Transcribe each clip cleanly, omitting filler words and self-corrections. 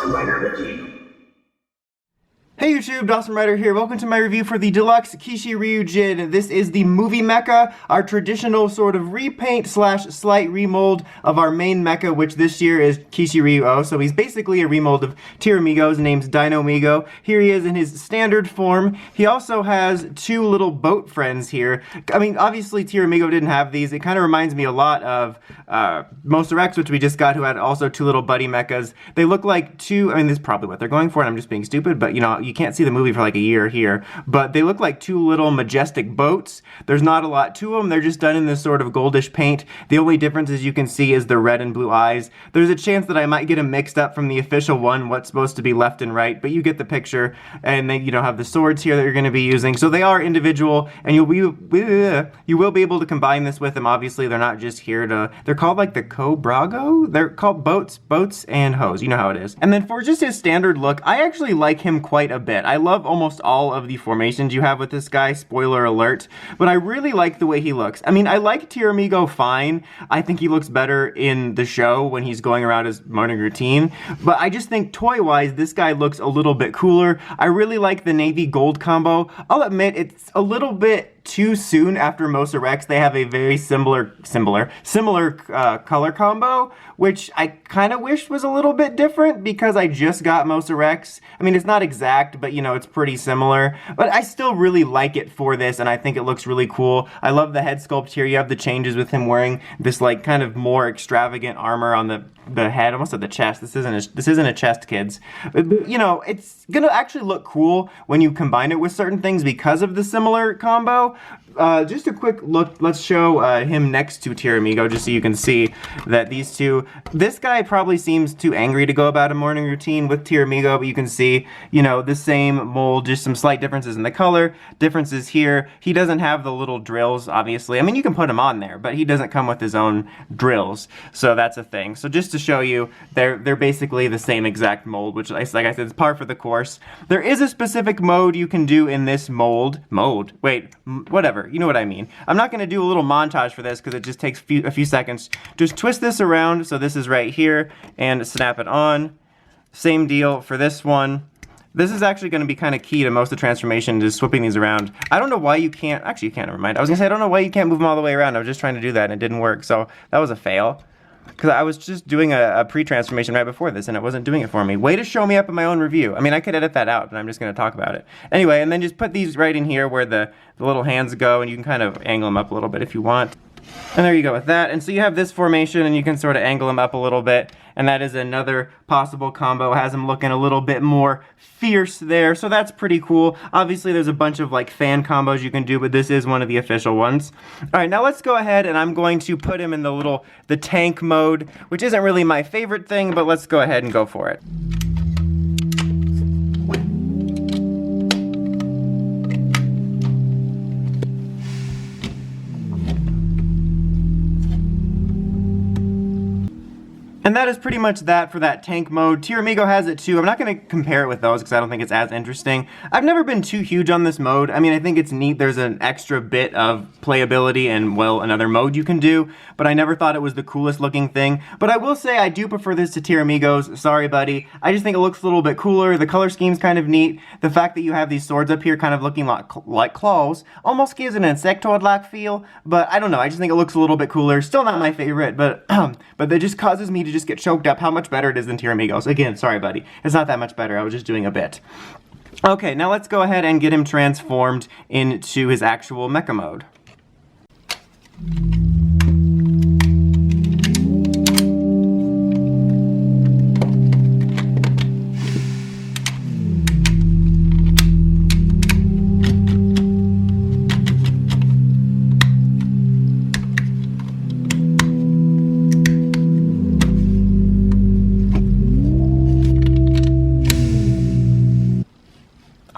Dawson Rider Wiki. Hey YouTube, Dawson Rider here. Welcome to my review for the deluxe Kishiryuujin. This is the movie mecha, our traditional sort of repaint slash slight remold of our main mecha, which this year is Kishiryu. So he's basically a remold of Tyramigo. His name's Dinomigo. Here he is in his standard form. He also has two little boat friends here. I mean, obviously Tyramigo didn't have these. It kind of reminds me a lot of Monster X, which we just got, who had also two little buddy mechas. They look like two, I mean, this is probably what they're going for, and I'm just being stupid, but you know, you can't see the movie for like a year here, but they look like two little majestic boats. There's not a lot to them. They're just done in this sort of goldish paint. The only difference, as you can see, is the red and blue eyes. There's a chance that I might get them mixed up from the official one, what's supposed to be left and right, but you get the picture. And then, you know, have the swords here that you're going to be using. So they are individual, and you will be able to combine this with them. Obviously, they're not just here to, they're called like the Cobrago? They're called boats and hose. You know how it is. And then for just his standard look, I actually like him quite a bit. I love almost all of the formations you have with this guy, spoiler alert, but I really like the way he looks. I mean, I like Tyramigo fine. I think he looks better in the show when he's going around his morning routine, but I just think toy-wise, this guy looks a little bit cooler. I really like the navy gold combo. I'll admit, it's a little bit too soon after Monster X. They have a very similar color combo, which I kind of wish was a little bit different because I just got Monster X. I mean, it's not exact, but you know, it's pretty similar. But I still really like it for this, and I think it looks really cool. I love the head sculpt here. You have the changes with him wearing this like kind of more extravagant armor on the head, almost at the chest. This isn't a chest, kids. But, you know, it's gonna actually look cool when you combine it with certain things because of the similar combo. Just a quick look, let's show him next to Tyramigo, just so you can see that these two, this guy probably seems too angry to go about a morning routine with Tyramigo, but you can see, you know, the same mold, just some slight differences in the color, differences here. He doesn't have the little drills, obviously. I mean, you can put him on there, but he doesn't come with his own drills, so that's a thing. So just to show you, they're basically the same exact mold, which, like I said, is par for the course. There is a specific mode you can do in this mold. Whatever. You know what I mean. I'm not going to do a little montage for this because it just takes a few seconds. Just twist this around, so this is right here, and snap it on. Same deal for this one. This is actually going to be kind of key to most of the transformation, just swapping these around. I don't know why you can't, actually you can't, never mind. I was going to say, I don't know why you can't move them all the way around. I was just trying to do that and it didn't work, so that was a fail. Because I was just doing a pre-transformation right before this, and it wasn't doing it for me. Way to show me up in my own review. I mean, I could edit that out, but I'm just going to talk about it. Anyway, and then just put these right in here where the little hands go, and you can kind of angle them up a little bit if you want. And there you go with that. And so you have this formation, and you can sort of angle them up a little bit. And that is another possible combo. Has them looking a little bit more fierce there. So that's pretty cool. Obviously, there's a bunch of like fan combos you can do, but this is one of the official ones. All right, now let's go ahead and I'm going to put him in the tank mode, which isn't really my favorite thing, but let's go ahead and go for it. And that is pretty much that for that tank mode. Tyramigo has it too. I'm not going to compare it with those because I don't think it's as interesting. I've never been too huge on this mode. I mean, I think it's neat. There's an extra bit of playability and, well, another mode you can do, but I never thought it was the coolest looking thing. But I will say I do prefer this to Tyramigo's. Sorry, buddy. I just think it looks a little bit cooler. The color scheme's kind of neat. The fact that you have these swords up here kind of looking like claws almost gives an Insectoid-like feel, but I don't know. I just think it looks a little bit cooler. Still not my favorite, but that just causes me to just get choked up how much better it is than Tyramigo's. Again, sorry buddy, it's not that much better. I was just doing a bit. Okay, now let's go ahead and get him transformed into his actual mecha mode.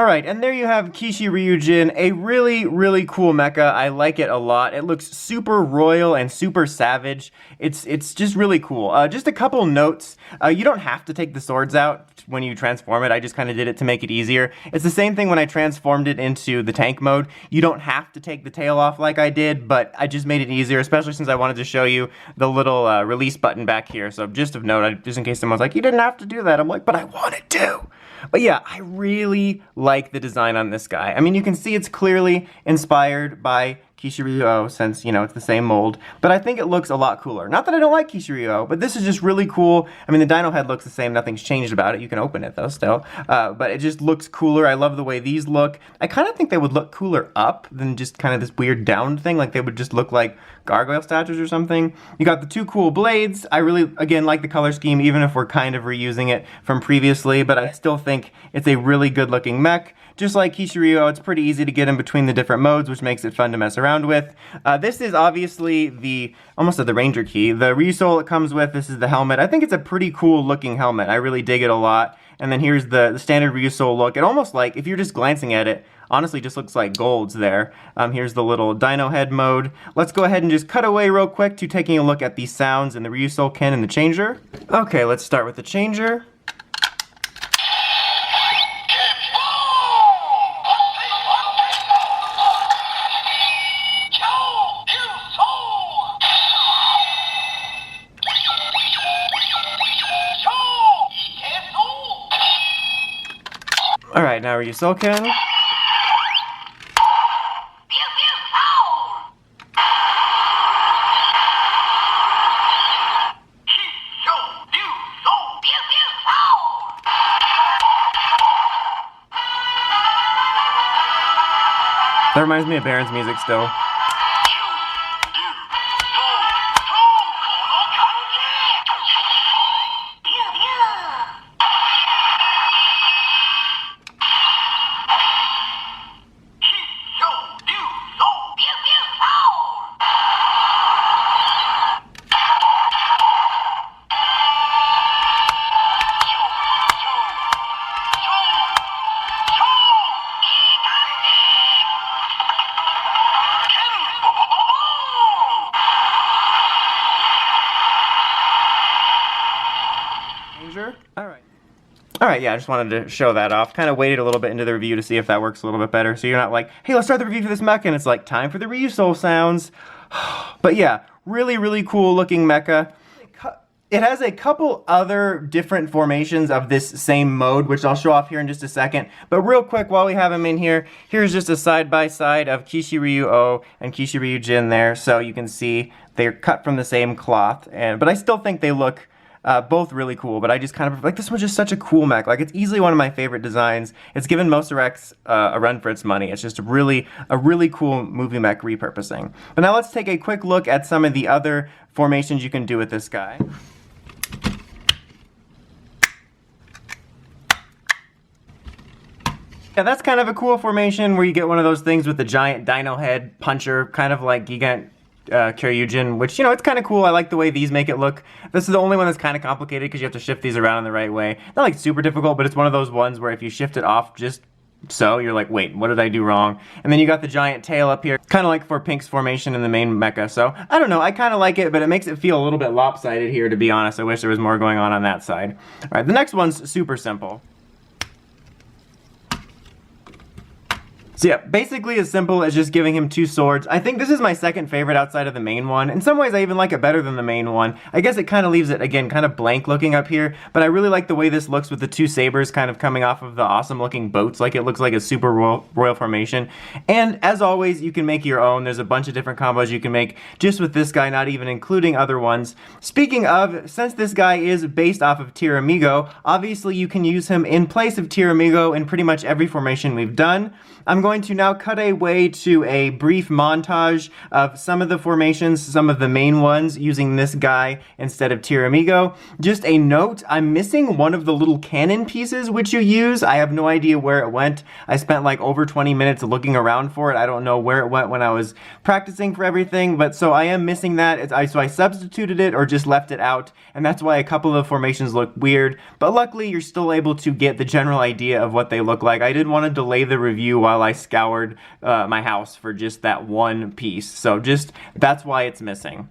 Alright, and there you have Kishiryuujin, a really cool mecha. I like it a lot. It looks super royal and super savage. It's just really cool. Just a couple notes. You don't have to take the swords out when you transform it. I just kind of did it to make it easier. It's the same thing when I transformed it into the tank mode. You don't have to take the tail off like I did, but I just made it easier, especially since I wanted to show you the little release button back here. So just of note, just in case someone's like, you didn't have to do that. I'm like, but I wanted to. But yeah, I really like the design on this guy. I mean, you can see it's clearly inspired by Kishiryu, since, you know, it's the same mold, but I think it looks a lot cooler. Not that I don't like Kishiryu, but this is just really cool. I mean, the Dino head looks the same, nothing's changed about it. You can open it though still, but it just looks cooler. I love the way these look. I kind of think they would look cooler up than just kind of this weird down thing, like they would just look like gargoyle statues or something. You got the two cool blades. I really, again, like the color scheme, even if we're kind of reusing it from previously, but I still think it's a really good looking mech. Just like Kishiryu, it's pretty easy to get in between the different modes, which makes it fun to mess around with. This is obviously almost the Ranger key. The Ryusoul it comes with, this is the helmet. I think it's a pretty cool looking helmet. I really dig it a lot. And then here's the standard Ryusoul look. It almost like, if you're just glancing at it, honestly just looks like golds there. Here's the little Dino head mode. Let's go ahead and just cut away real quick to taking a look at the sounds in the Ryusoul Ken and the changer. Okay, let's start with the changer. Alright, now Ryusoul Ken. That reminds me of Baron's music still. Alright, yeah, I just wanted to show that off. Kind of waited a little bit into the review to see if that works a little bit better, so you're not like, hey, let's start the review for this mecha, and it's like, time for the Ryusoul sounds. But yeah, really cool looking mecha. It has a couple other different formations of this same mode, which I'll show off here in just a second. But real quick, while we have them in here, here's just a side-by-side of Kishiryu and Kishiryuujin there, so you can see they're cut from the same cloth. But I still think they look both really cool, but I just kind of, like, this one's just such a cool mech. Like, it's easily one of my favorite designs. It's given Monster X a run for its money. It's just a really cool movie mech repurposing. But now let's take a quick look at some of the other formations you can do with this guy. Yeah, that's kind of a cool formation where you get one of those things with the giant dino head puncher, kind of like Gigant Kiryujin, which, you know, it's kind of cool. I like the way these make it look. This is the only one that's kind of complicated because you have to shift these around in the right way. Not like super difficult, but it's one of those ones where if you shift it off just so, you're like, wait, what did I do wrong? And then you got the giant tail up here, kind of like for Pink's formation in the main mecha. So, I don't know, I kind of like it, but it makes it feel a little bit lopsided here, to be honest. I wish there was more going on that side. Alright, the next one's super simple. So yeah, basically as simple as just giving him two swords. I think this is my second favorite outside of the main one. In some ways I even like it better than the main one. I guess it kind of leaves it, again, kind of blank looking up here, but I really like the way this looks with the two sabers kind of coming off of the awesome looking boats. Like, it looks like a super royal formation. And as always, you can make your own. There's a bunch of different combos you can make just with this guy, not even including other ones. Speaking of, since this guy is based off of Tyramigo, obviously you can use him in place of Tyramigo in pretty much every formation we've done. I'm going to now cut away to a brief montage of some of the formations, some of the main ones, using this guy instead of Tyramigo. Just a note, I'm missing one of the little cannon pieces which you use. I have no idea where it went. I spent like over 20 minutes looking around for it. I don't know where it went when I was practicing for everything, but so I am missing that. So I substituted it or just left it out, and that's why a couple of formations look weird, but luckily you're still able to get the general idea of what they look like. I did want to delay the review while I scoured my house for just that one piece, so just that's why it's missing.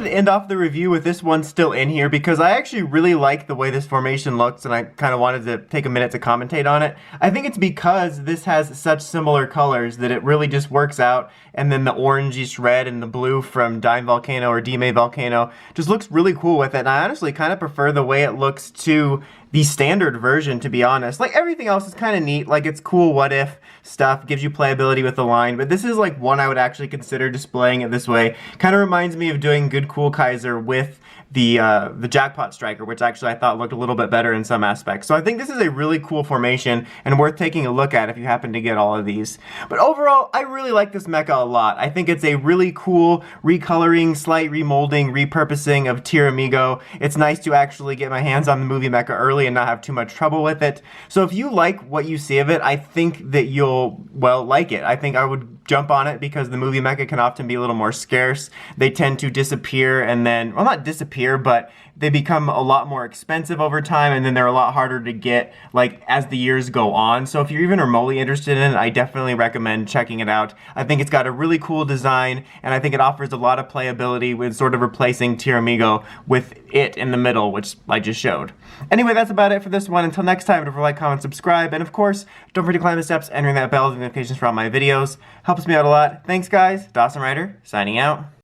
End off the review with this one still in here because I actually really like the way this formation looks, and I kind of wanted to take a minute to commentate on it. I think it's because this has such similar colors that it really just works out, and then the orangish red and the blue from Dime Volcano or Dime Volcano just looks really cool with it, and I honestly kind of prefer the way it looks to the standard version, to be honest. Like, everything else is kind of neat, like it's cool what if stuff, gives you playability with the line, but this is like one I would actually consider displaying it this way. Kind of reminds me of doing Good Cool Kaiser with the Jackpot Striker, which actually I thought looked a little bit better in some aspects. So I think this is a really cool formation and worth taking a look at if you happen to get all of these. But overall, I really like this mecha a lot. I think it's a really cool recoloring, slight remolding, repurposing of Tyramigo. It's nice to actually get my hands on the movie mecha early and not have too much trouble with it. So if you like what you see of it, I think that you'll, well, like it. I think I would jump on it because the movie mecha can often be a little more scarce. They tend to disappear and then, well, not disappear, but they become a lot more expensive over time, and then they're a lot harder to get, like, as the years go on. So if you're even remotely interested in it, I definitely recommend checking it out. I think it's got a really cool design, and I think it offers a lot of playability with sort of replacing Tyramigo with it in the middle, which I just showed. Anyway, that's about it for this one. Until next time, don't forget to like, comment, subscribe, and of course, don't forget to climb the steps and ring that bell with notifications for all my videos. Helps me out a lot. Thanks, guys. Dawson Ryder, signing out.